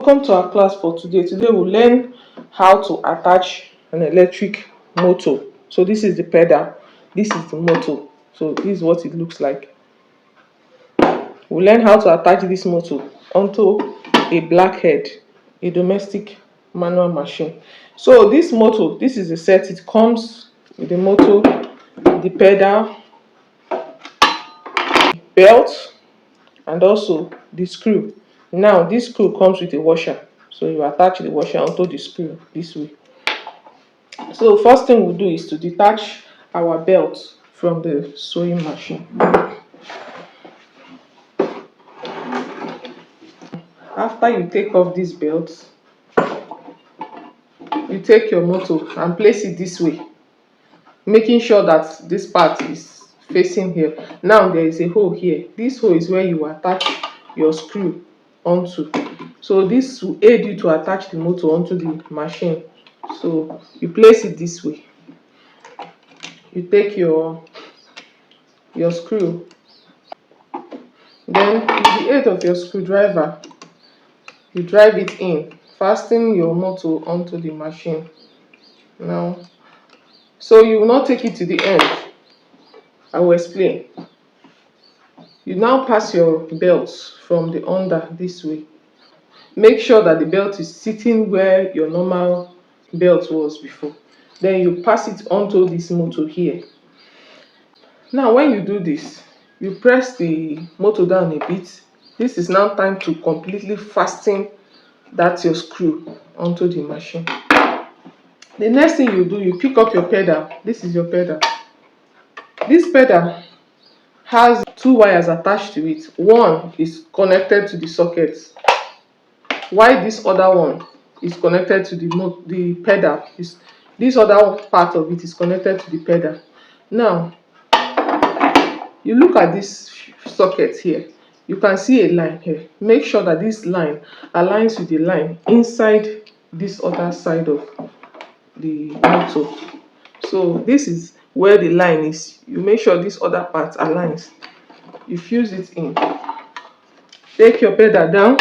Welcome to our class for today. Today we'll learn how to attach an electric motor. So this is the pedal, this is the motor. So this is what it looks like. We'll learn how to attach this motor onto a blackhead, a domestic manual machine. So this motor, this is the set. It comes with the motor, the pedal, belt, and also the screw. Now this screw comes with a washer, so you attach the washer onto the screw this way. So first thing we'll do is to detach our belt from the sewing machine. After you take off this belt, you take your motor and place it this way, making sure that this part is facing here. Now there is a hole here. This hole is where you attach your screw onto. So this will aid you to attach the motor onto the machine. So you place it this way. You take your screw, then with the aid of your screwdriver, you drive it in, fasten your motor onto the machine. Now, so you will not take it to the end. I will explain. You now pass your belt from the under this way. Make sure that the belt is sitting where your normal belt was before. Then you pass it onto this motor here. Now when you do this, you press the motor down a bit. This is now time to completely fasten that your screw onto the machine. The next thing you do, you pick up your pedal. This is your pedal. This pedal has two wires attached to it. One is connected to the socket, while this other one is connected to the pedal. This other part of it is connected to the pedal. Now you look at this socket here, you can see a line here. Make sure that this line aligns with the line inside this other side of the motor. So this is where the line is. You make sure this other part aligns. You fuse it in. Take your pedal down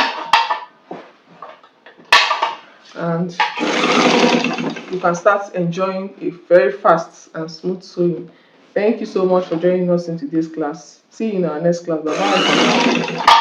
and you can start enjoying a very fast and smooth sewing. Thank you so much for joining us in today's class. See you in our next class. Bye bye.